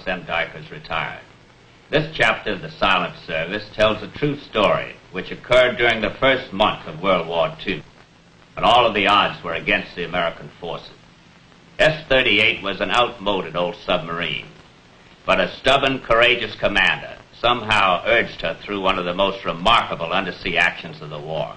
them dikers retired. This chapter of the Silent Service tells a true story which occurred during the first month of World War II, when all of the odds were against the American forces. S-38 was an outmoded old submarine, but a stubborn, courageous commander somehow urged her through one of the most remarkable undersea actions of the war.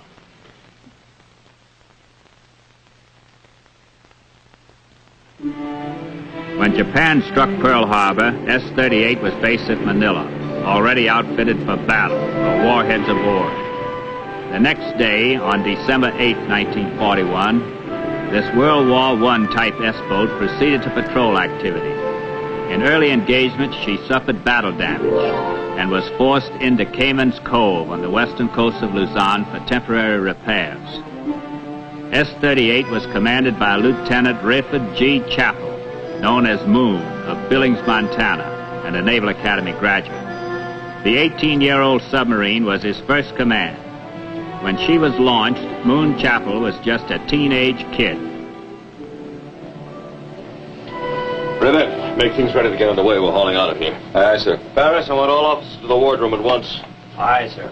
When Japan struck Pearl Harbor, S-38 was based at Manila, already outfitted for battle, with warheads aboard. The next day, on December 8, 1941, this World War I type S-boat proceeded to patrol activity. In early engagement, she suffered battle damage and was forced into Cayman's Cove on the western coast of Luzon for temporary repairs. S-38 was commanded by Lieutenant Rayford G. Chappell, known as Moon, of Billings, Montana, and a Naval Academy graduate. The 18-year-old submarine was his first command. When she was launched, Moon Chappell was just a teenage kid. Ribbit, make things ready to get underway. We're hauling out of here. Aye, sir. Barris, I want all officers to the wardroom at once. Aye, sir.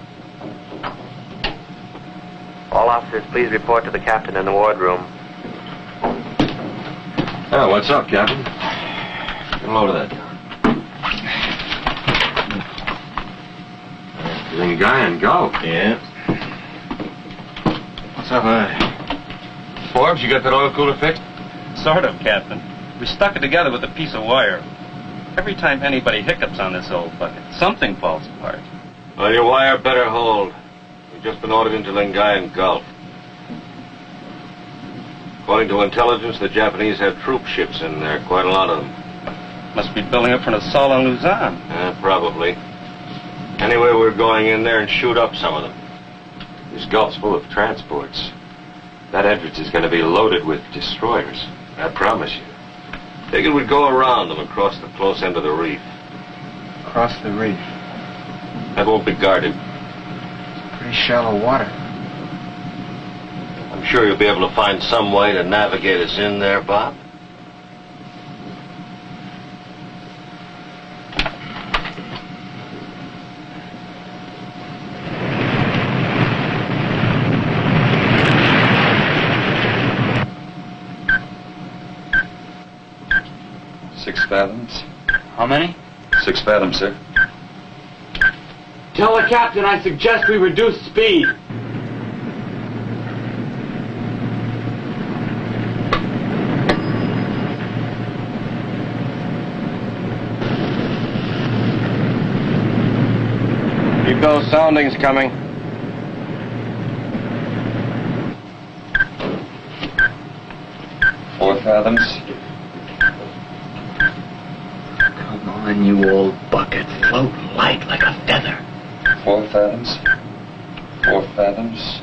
All officers, please report to the captain in the wardroom. Oh, what's up, Captain? Get a load of that. Ring guy and go. Yeah. What's up, Forbes, you got that oil cooler fixed? Sort of, Captain. We stuck it together with a piece of wire. Every time anybody hiccups on this old bucket, something falls apart. Well, your wire better hold. We've just been ordered into Lingayen Gulf. According to intelligence, the Japanese have troop ships in there, quite a lot of them. Must be building up for an assault on Luzon. Probably. Anyway, we're going in there and shoot up some of them. This Gulf's full of transports. That entrance is going to be loaded with destroyers. I promise you. Figured we'd go around them across the close end of the reef. Across the reef. That won't be guarded. Pretty shallow water. I'm sure you'll be able to find some way to navigate us in there, Bob. Six fathoms. How many? 6 fathoms, sir. Tell the captain I suggest we reduce speed. Keep those soundings coming. Four fathoms. Come on, you old bucket. Float light like a feather. 4 fathoms. 4 fathoms.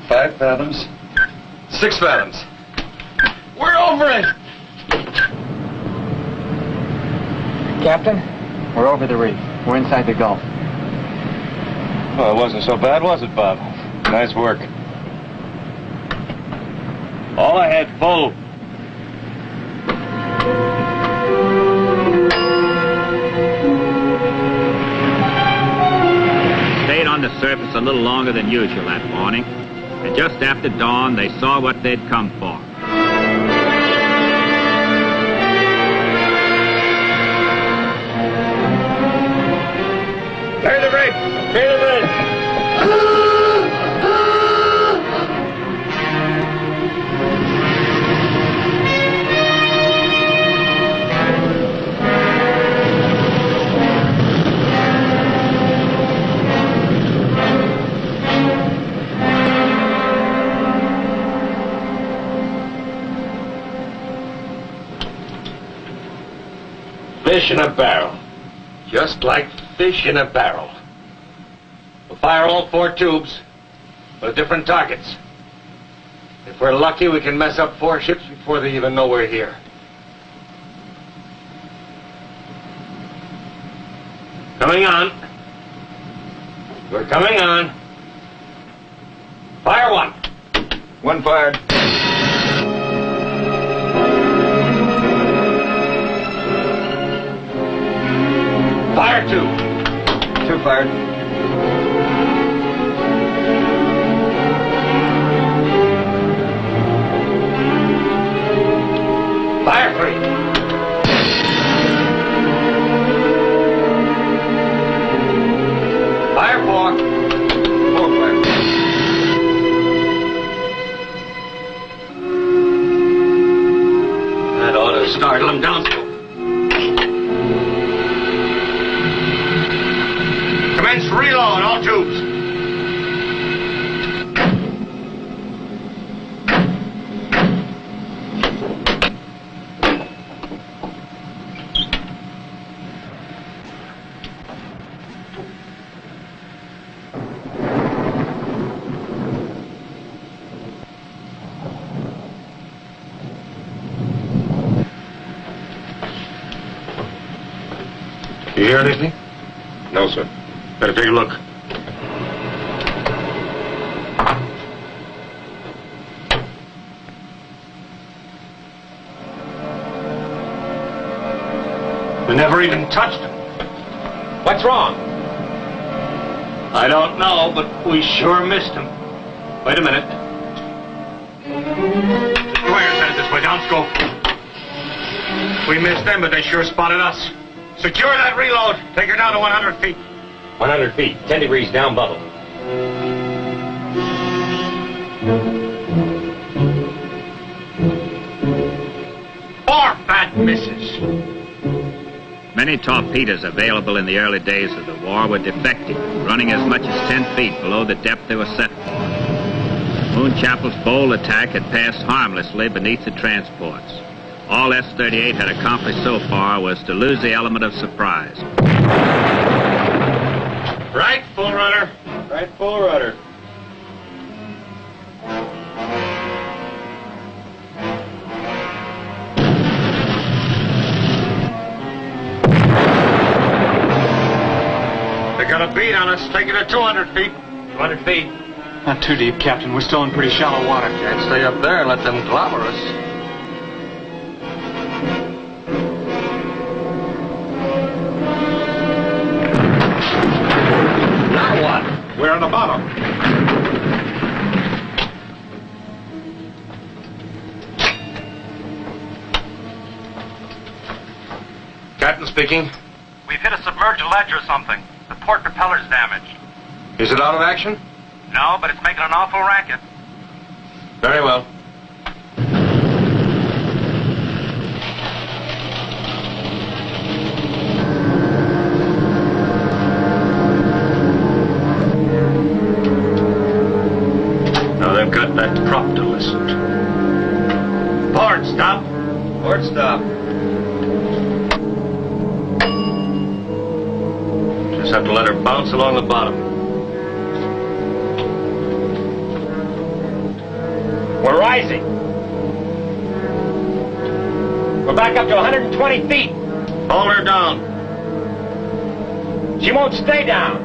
5 fathoms. 6 fathoms. We're over it! Captain, we're over the reef. We're inside the Gulf. Well, it wasn't so bad, was it, Bob? Nice work. All ahead, full. Stayed on the surface a little longer than usual that morning, and just after dawn, they saw what they'd come for. Clear the bridge! Clear the bridge! Fish in a barrel. Just like fish in a barrel. We'll fire all 4 tubes with different targets. If we're lucky, we can mess up 4 ships before they even know we're here. Coming on. We're coming on. Fire 1. 1 fired. Fire 2. 2 fired. Fire 3. Fire 4. 4 fire. That ought to startle him down. Commence reload, all tubes. You hear anything? No, sir. Better take a look. We never even touched him. What's wrong? I don't know, but we sure missed him. Wait a minute. Destroyer's headed this way, down scope. We missed them, but they sure spotted us. Secure that reload. Take her down to 100 feet. 100 feet, 10 degrees down bubble. Four fat misses. Many torpedoes available in the early days of the war were defective, running as much as 10 feet below the depth they were set for. Moonchapel's bold attack had passed harmlessly beneath the transports. All S-38 had accomplished so far was to lose the element of surprise. Right, full rudder. Right full rudder. They got a beat on us. Take it to 200 feet. 200 feet. Not too deep, Captain. We're still in pretty shallow water. Can't stay up there and let them clobber us. Now what? We're on the bottom. Captain speaking. We've hit a submerged ledge or something. The port propeller's damaged. Is it out of action? No, but it's making an awful racket. Very well. Now they've got that prop to listen to. Port stop. Port stop. Just have to let her bounce along the bottom. We're rising. We're back up to 120 feet. Hold her down. She won't stay down.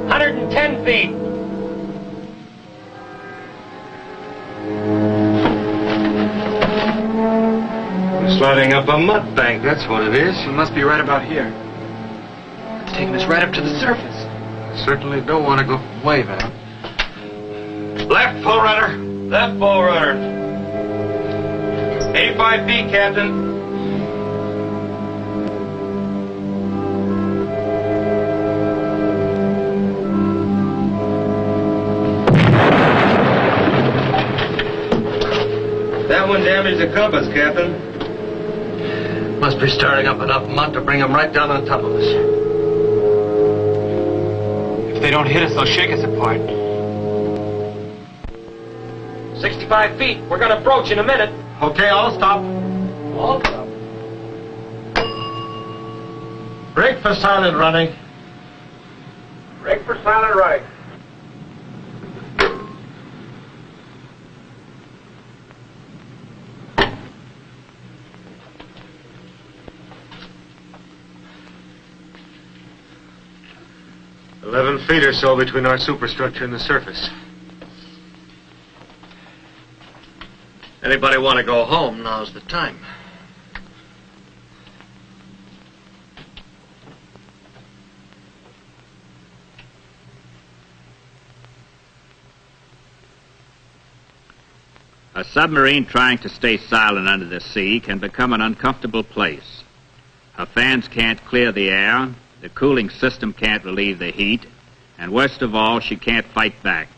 110 feet. We're sliding up a mud bank, that's what it is. We must be right about here. It's taking us right up to the surface. Certainly don't want to go way back. Left, full rudder. Left full rudder. 85 feet, Captain. That one damaged the compass, Captain. Must be stirring up enough mud to bring them right down on top of us. If they don't hit us, they'll shake us apart. 65 feet. We're going to broach in a minute. Okay, I'll stop. All up. Brake for silent running. Brake for silent right. $11 feet or so between our superstructure and the surface. Anybody want to go home, now's the time. A submarine trying to stay silent under the sea can become an uncomfortable place. Her fans can't clear the air, the cooling system can't relieve the heat, and worst of all, she can't fight back.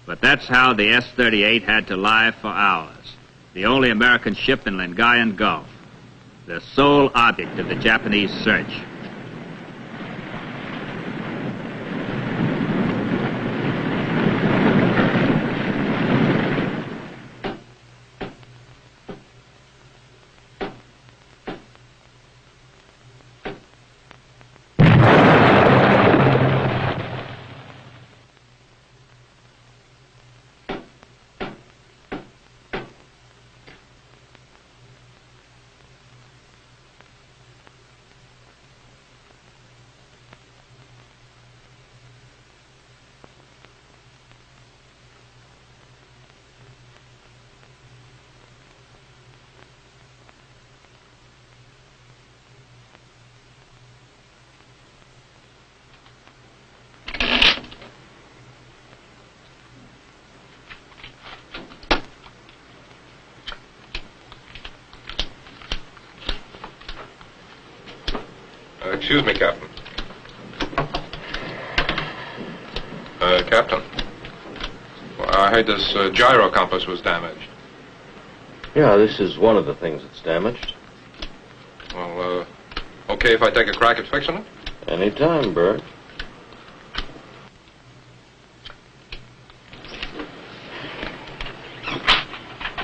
But that's how the S-38 had to lie for hours, the only American ship in Lingayen Gulf, the sole object of the Japanese search. Excuse me, Captain. Captain. Well, I heard this gyro compass was damaged. Yeah, this is one of the things that's damaged. Well, okay if I take a crack at fixing it? Anytime, Bert.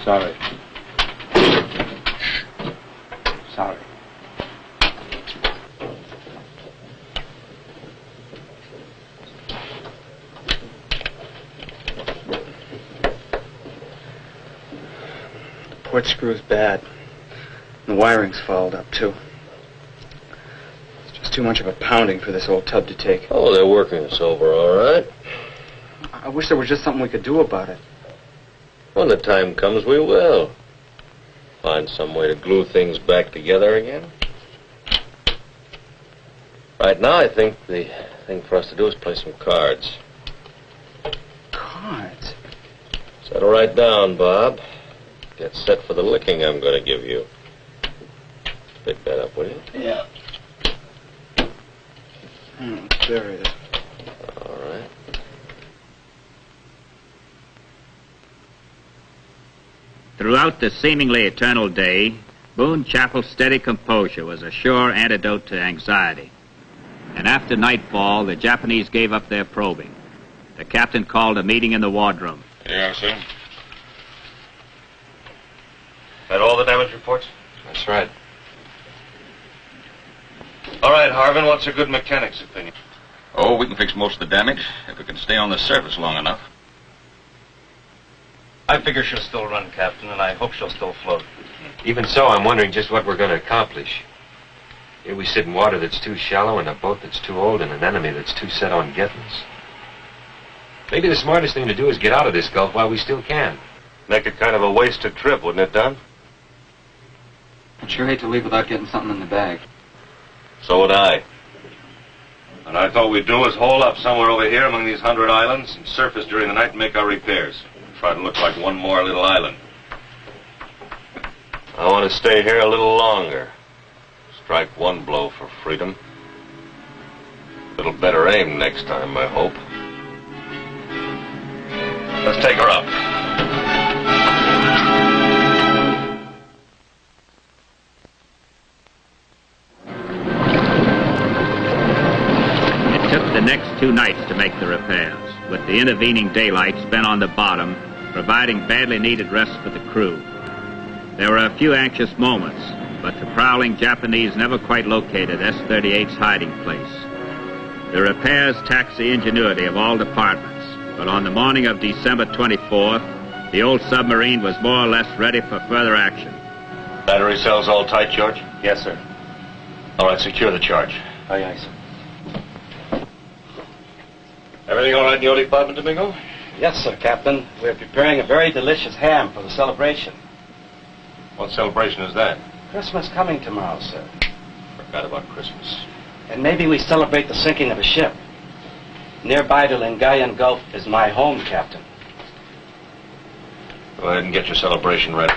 Sorry. Sorry. The port screw's bad. And the wiring's fouled up, too. It's just too much of a pounding for this old tub to take. Oh, they're working us over, all right. I wish there was just something we could do about it. When the time comes, we will. Find some way to glue things back together again. Right now, I think the thing for us to do is play some cards. Cards? Settle right down, Bob. Get set for the licking I'm going to give you. Pick that up, will you? Yeah. There it is. All right. Throughout the seemingly eternal day, Boone Chapel's steady composure was a sure antidote to anxiety. And after nightfall, the Japanese gave up their probing. The captain called a meeting in the wardroom. Yeah, sir. That all the damage reports? That's right. All right, Harvin, what's a good mechanic's opinion? Oh, we can fix most of the damage if we can stay on the surface long enough. I figure she'll still run, Captain, and I hope she'll still float. Even so, I'm wondering just what we're going to accomplish. Here we sit in water that's too shallow, in a boat that's too old, and an enemy that's too set on getting us. Maybe the smartest thing to do is get out of this gulf while we still can. Make it kind of a wasted trip, wouldn't it, Don? I'd sure hate to leave without getting something in the bag. So would I. And I thought we'd do is hole up somewhere over here among these 100 islands and surface during the night and make our repairs. Try to look like one more little island. I want to stay here a little longer. Strike one blow for freedom. Little better aim next time, I hope. Let's take her up. It took the next 2 nights to make the repairs, with the intervening daylight spent on the bottom, providing badly needed rest for the crew. There were a few anxious moments, but the prowling Japanese never quite located S-38's hiding place. The repairs taxed the ingenuity of all departments, but on the morning of December 24th, the old submarine was more or less ready for further action. Battery cells all tight, George? Yes, sir. All right, secure the charge. Aye, aye, sir. Everything all right in the old department, Domingo? Yes, sir, Captain. We're preparing a very delicious ham for the celebration. What celebration is that? Christmas coming tomorrow, sir. Forgot about Christmas. And maybe we celebrate the sinking of a ship. Nearby to Lingayen Gulf is my home, Captain. Go ahead and get your celebration ready.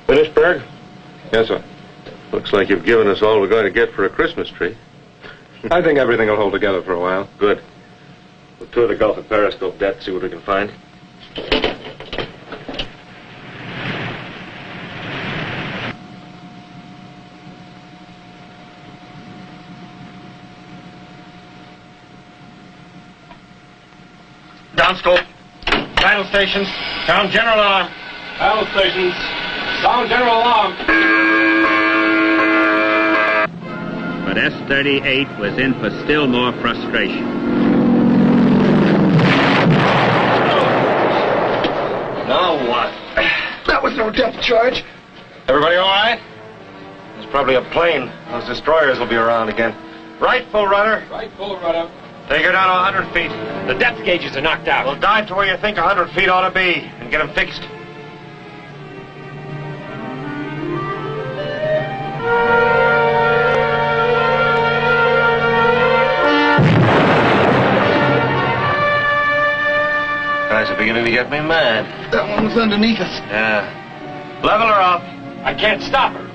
Finished, Berg? Yes, sir. Looks like you've given us all we're going to get for a Christmas tree. I think everything will hold together for a while. Good. We'll tour the Gulf of Periscope deck, see what we can find. Downscope. Battle stations. Sound general alarm. Battle stations. Sound general alarm. But S-38 was in for still more frustration. Now what? That was no depth charge. Everybody all right? There's probably a plane. Those destroyers will be around again. Right, full rudder. Right, full rudder. Take her down to 100 feet. The depth gauges are knocked out. We'll dive to where you think 100 feet ought to be and get them fixed. Guys are beginning to get me mad. That one was underneath us. Yeah. Level her up. I can't stop her.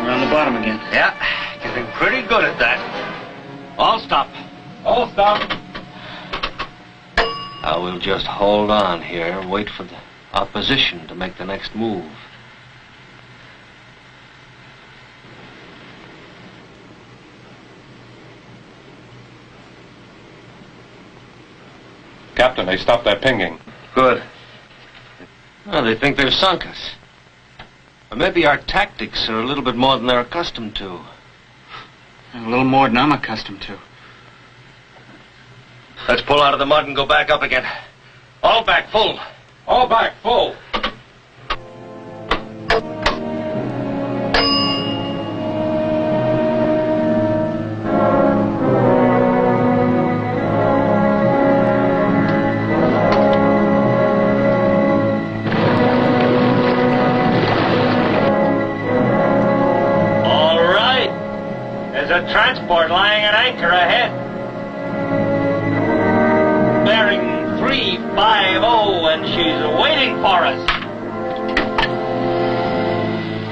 We're on the bottom again. Yeah, getting pretty good at that. All stop. All stop. Now we'll just hold on here and wait for the opposition to make the next move. Captain, they stopped that pinging. Good. Well, they think they've sunk us. Or maybe our tactics are a little bit more than they're accustomed to. A little more than I'm accustomed to. Let's pull out of the mud and go back up again. All back, full. All back, full. All right. There's a transport lying at anchor ahead. Bearing 350, and she's waiting for us.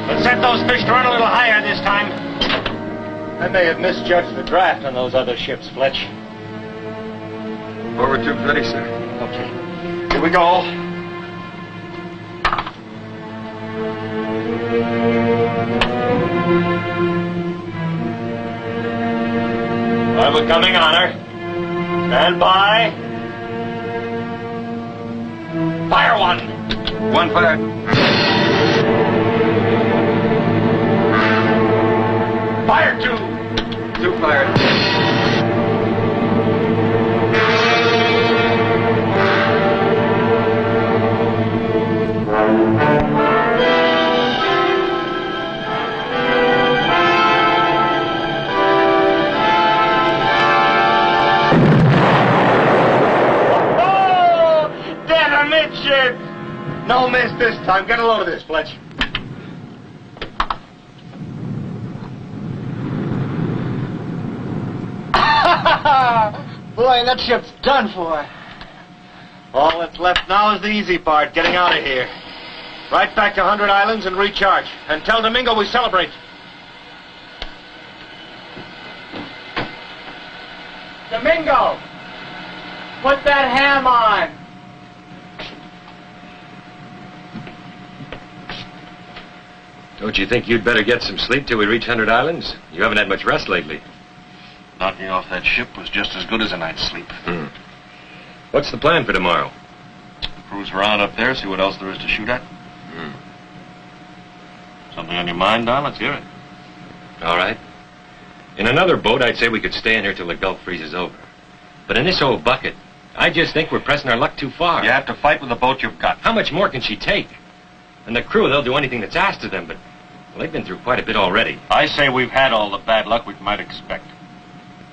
Let's set those fish to run a little higher this time. I may have misjudged the draft on those other ships, Fletch. Forward tubes ready, sir. Okay. Here we go. We're coming on her. Stand by. Fire one. One fired. Fire two. Two fired. Midship! No miss this time. Get a load of this, Fletch. Boy, that ship's done for. All that's left now is the easy part, getting out of here. Right back to 100 Islands and recharge. And tell Domingo we celebrate. Domingo! Put that ham on! Don't you think you'd better get some sleep till we reach 100 Islands? You haven't had much rest lately. Knocking off that ship was just as good as a night's sleep. What's the plan for tomorrow? Cruise around up there, see what else there is to shoot at. Something on your mind, Don? Let's hear it. All right. In another boat, I'd say we could stay in here till the Gulf freezes over. But in this old bucket, I just think we're pressing our luck too far. You have to fight with the boat you've got. How much more can she take? And the crew, they'll do anything that's asked of them, but well, they've been through quite a bit already. I say we've had all the bad luck we might expect.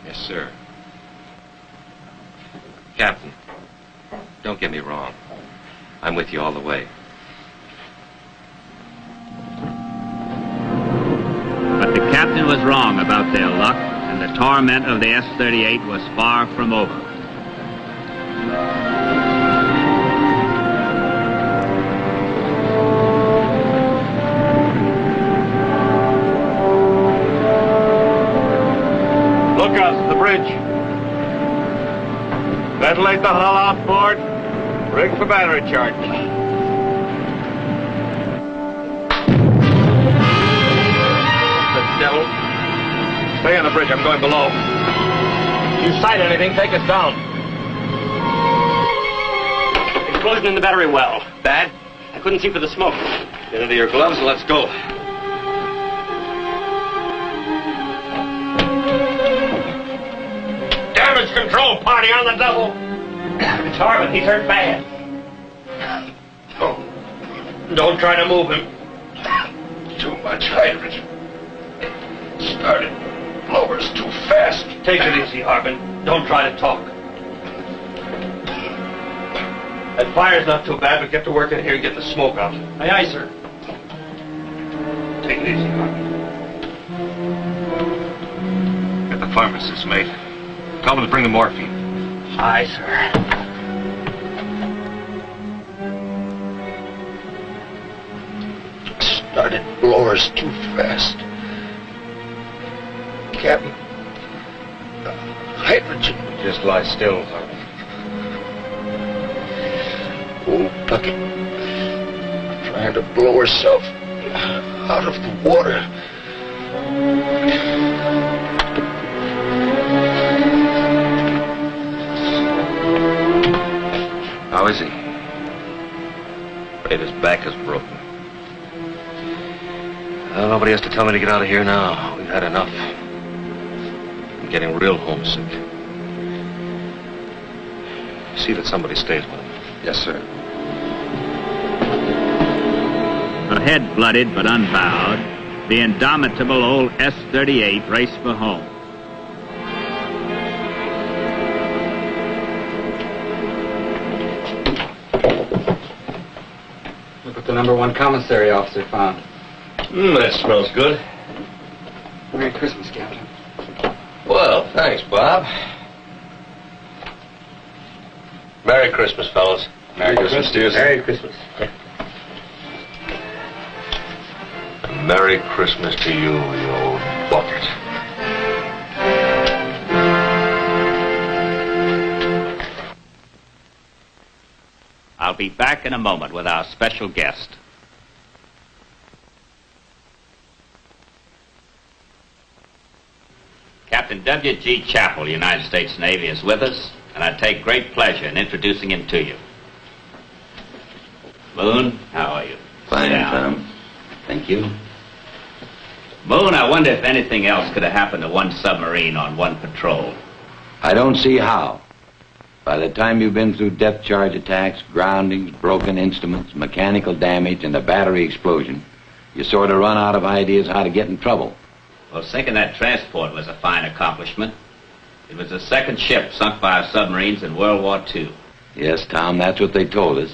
Yes, sir. Captain, don't get me wrong. I'm with you all the way. But the captain was wrong about their luck, and the torment of the S-38 was far from over. Look out, the bridge. Ventilate the hull outboard. Rig for battery charge. The devil. Stay on the bridge. I'm going below. If you sight anything, take us down. Explosion in the battery well. Bad? I couldn't see for the smoke. Get into your gloves and let's go. Damage control party on the double. It's Harvin. He's hurt bad. Oh, don't try to move him. Too much hydrogen. Started blowers too fast. Take it easy, Harbin. Don't try to talk. That fire's not too bad, but get to work in here and get the smoke out. Aye, aye, sir. Take it easy, Harbin. Get the pharmacist, mate. Tell them to bring the morphine. Aye, sir. Started blowers too fast. Captain, hydrogen. Just lie still, Harbin. Old bucket trying to blow herself out of the water. How is he? Afraid his back is broken. Well, nobody has to tell me to get out of here now. We've had enough. I'm getting real homesick. See that somebody stays with him. Yes, sir. Ahead, blooded but unbowed, the indomitable old S-38 raced for home. Look what the #1 commissary officer found. That smells good. Merry Christmas, Captain. Well, thanks, Bob. Merry Christmas, fellas. Merry Christmas to you, sir. Merry Christmas. Merry Christmas to you, you old bucket. I'll be back in a moment with our special guest. Captain W.G. Chappell, United States Navy, is with us, and I take great pleasure in introducing him to you. Moon, how are you? Fine, Sit down. Tom. Thank you. Moon, I wonder if anything else could have happened to one submarine on one patrol. I don't see how. By the time you've been through depth charge attacks, groundings, broken instruments, mechanical damage, and a battery explosion, you sort of run out of ideas how to get in trouble. Well, sinking that transport was a fine accomplishment. It was the second ship sunk by our submarines in World War II. Yes, Tom, that's what they told us.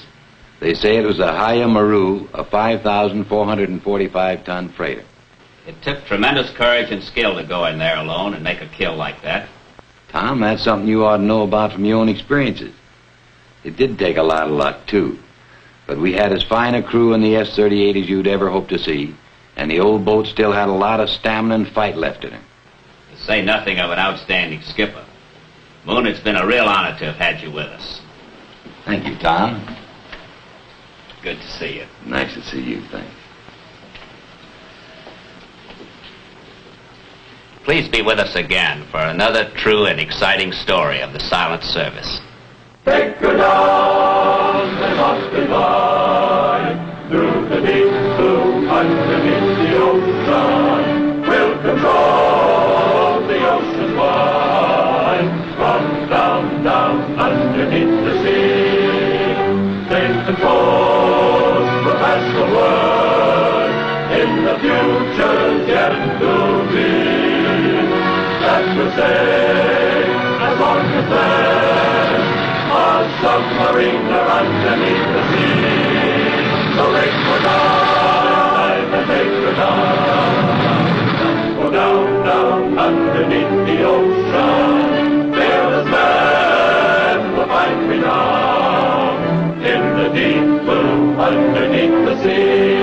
They say it was a Haya Maru, a 5,445-ton freighter. It took tremendous courage and skill to go in there alone and make a kill like that. Tom, that's something you ought to know about from your own experiences. It did take a lot of luck, too. But we had as fine a crew in the S-38 as you'd ever hope to see, and the old boat still had a lot of stamina and fight left in her. To say nothing of an outstanding skipper. Moon, it's been a real honor to have had you with us. Thank you, Tom. Good to see you. Nice to see you, thanks. Please be with us again for another true and exciting story of the silent service. Take her down the Boston line, through the deep blue underneath the ocean. We'll control the ocean wide, from down, down underneath the sea. Safe controls will pass the word in the future's yet to be. That will say, as long as there's a submarine underneath the sea. the sea.